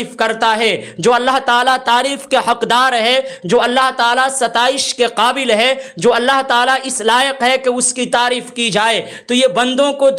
تعریف کرتا ہے، جو اللہ تعالیٰ تعریف کے حقدار ہے، جو اللہ تعالیٰ ستائش کے قابل ہے، جو اللہ تعالیٰ اس لائق ہے کہ اس کی تعریف کی جائے، تو یہ بندوں کو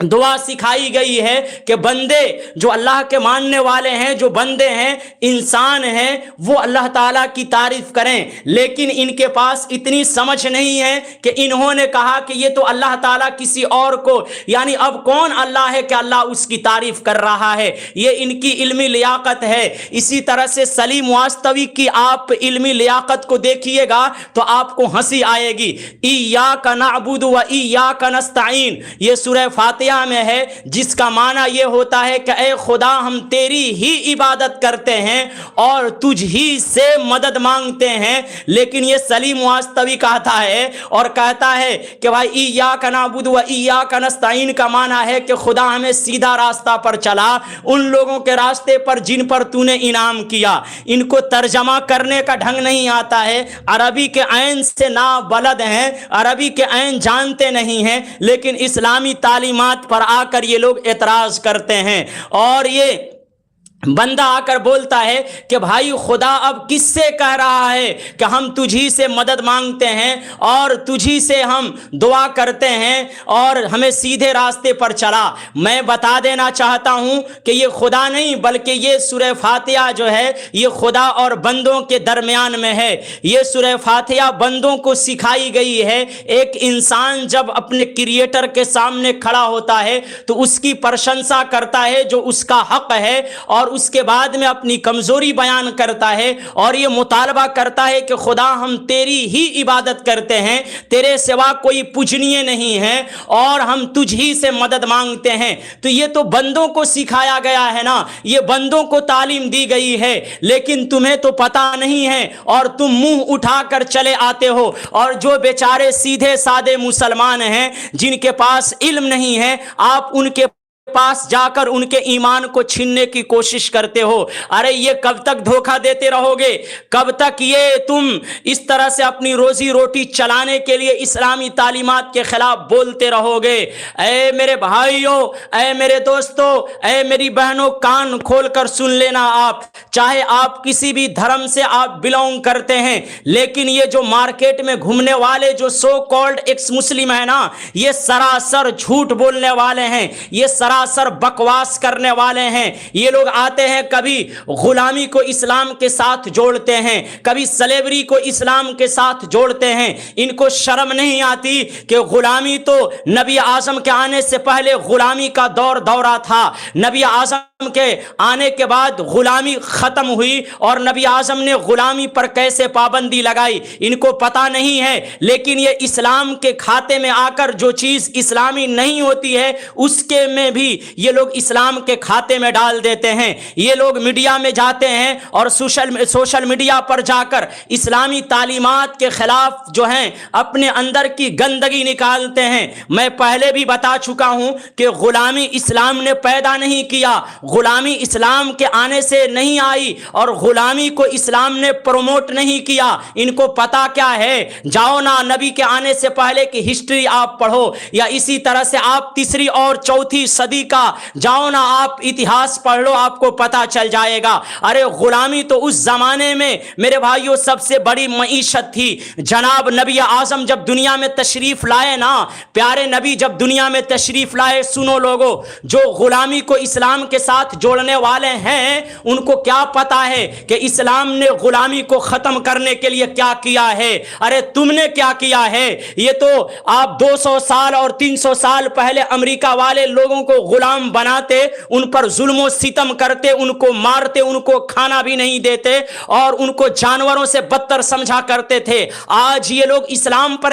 دعا سکھائی گئی ہے کہ بندے جو اللہ کے ماننے والے ہیں، جو بندے ہیں، انسان ہیں، وہ اللہ تعالیٰ کی تعریف کریں۔ لیکن ان کے پاس اتنی سمجھ نہیں ہے کہ انہوں نے کہا کہ یہ تو اللہ تعالیٰ کسی اور کو، یعنی اب کون اللہ ہے کہ اللہ اس کی تعریف کر رہا ہے، یہ ان کی علمی لیاقت ہے۔ اسی طرح سے سلیم واستوی کی آپ علمی لیاقت کو دیکھیے گا تو آپ کو ہنسی آئے گی۔ ایاک نعبد و ایاک نستعین، یہ سورہ فاتحہ میں ہے، جس کا معنی یہ ہوتا ہے کہ اے خدا ہم تیری ہی عبادت کرتے ہیں اور تجھ ہی سے مدد مانگتے ہیں۔ لیکن یہ سلیم واستوی کہتا ہے اور کہتا ہے کہ بھائی ایاک نعبد و ایاک نستعین کا معنی ہے کہ خدا ہمیں سیدھا راستہ پر چلا، ان لوگوں کے راستے پر جن پر تو نے انعام کیا۔ ان کو ترجمہ کرنے کا ڈھنگ نہیں آتا ہے، عربی کے عین سے نا بلد ہیں، عربی کے عین جانتے نہیں ہیں، لیکن اسلامی تعلیمات پر آ کر یہ لوگ اعتراض کرتے ہیں۔ اور یہ بندہ آ کر بولتا ہے کہ بھائی خدا اب کس سے کہہ رہا ہے کہ ہم تجھی سے مدد مانگتے ہیں اور تجھی سے ہم دعا کرتے ہیں اور ہمیں سیدھے راستے پر چلا۔ میں بتا دینا چاہتا ہوں کہ یہ خدا نہیں، بلکہ یہ سورہ فاتحہ جو ہے یہ خدا اور بندوں کے درمیان میں ہے۔ یہ سورہ فاتحہ بندوں کو سکھائی گئی ہے۔ ایک انسان جب اپنے کریٹر کے سامنے کھڑا ہوتا ہے تو اس کی پرشنسا کرتا ہے جو اس کا حق ہے، اور اس کے بعد میں اپنی کمزوری بیان کرتا ہے اور یہ مطالبہ کرتا ہے کہ خدا ہم تیری ہی عبادت کرتے ہیں، تیرے سوا کوئی پوجنیے نہیں ہے اور ہم تجھ ہی سے مدد مانگتے ہیں۔ تو یہ تو بندوں کو سکھایا گیا ہے نا، یہ بندوں کو تعلیم دی گئی ہے، لیکن تمہیں تو پتہ نہیں ہے اور تم منہ اٹھا کر چلے آتے ہو۔ اور جو بیچارے سیدھے سادے مسلمان ہیں جن کے پاس علم نہیں ہے، آپ ان کے پاس جا کر ان کے ایمان کو چھیننے کی کوشش کرتے ہو۔ ارے یہ کب تک دھوکہ دیتے رہو گے؟ کب تک یہ تم اس طرح سے اپنی روزی روٹی چلانے کے لیے اسلامی تعلیمات کے خلاف بولتے رہو گے؟ اے میرے بھائیوں، اے میرے دوستوں، اے میری بہنوں، کان کھول کر سن لینا۔ آپ چاہے آپ کسی بھی دھرم سے آپ بلونگ کرتے ہیں، لیکن یہ جو مارکیٹ میں گھومنے والے جو سو کالڈ ایکس مسلم ہیں نا، یہ سراسر جھوٹ بولنے والے ہیں، یہ سراسر بکواس کرنے والے ہیں۔ یہ لوگ آتے ہیں، کبھی غلامی کو اسلام کے ساتھ جوڑتے ہیں، کبھی سلیوری کو اسلام کے ساتھ جوڑتے ہیں۔ ان کو شرم نہیں آتی کہ غلامی تو نبی اعظم کے آنے سے پہلے غلامی کا دورہ تھا، نبی اعظم کے آنے کے بعد غلامی ختم ہوئی اور نبی اعظم نے غلامی پر کیسے پابندی لگائی، ان کو پتہ نہیں ہے۔ لیکن یہ اسلام کے کھاتے میں آ کر جو چیز اسلامی نہیں ہوتی ہے اس کے میں بھی یہ لوگ اسلام کے کھاتے میں ڈال دیتے ہیں۔ یہ لوگ میڈیا میں جاتے ہیں اور سوشل میڈیا پر جا کر اسلامی تعلیمات کے خلاف جو ہیں اپنے اندر کی گندگی نکالتے ہیں۔ میں پہلے بھی بتا چکا ہوں کہ غلامی اسلام نے پیدا نہیں کیا، غلامی اسلام کے آنے سے نہیں آئی اور غلامی کو اسلام نے پروموٹ نہیں کیا۔ ان کو پتا کیا ہے؟ جاؤ نا نبی کے آنے سے پہلے کی ہسٹری آپ پڑھو، یا اسی طرح سے آپ تیسری اور چوتھی صدی کا جاؤ نا آپ اتہاس پڑھ لو، آپ کو پتا چل جائے گا۔ ارے غلامی تو اس زمانے میں میرے بھائیوں سب سے بڑی معیشت تھی۔ جناب نبی اعظم جب دنیا میں تشریف لائے نا، پیارے نبی جب دنیا میں تشریف لائے، سنو لوگو، جو غلامی کو اسلام کے ساتھ جوڑنے والے ہیں ان کو کیا پتا ہے کہ اسلام نے غلامی کو ختم کرنے کے لیے کیا کیا ہے؟ ارے تم نے کیا کیا ہے؟ یہ تو آپ 200 سال اور 300 سال پہلے امریکہ والے لوگوں کو غلام بناتے، ان پر ظلم و ستم کرتے، ان کو مارتے، ان کو کھانا بھی نہیں دیتے اور ان کو جانوروں سے بدتر سمجھا کرتے تھے۔ آج یہ لوگ اسلام پر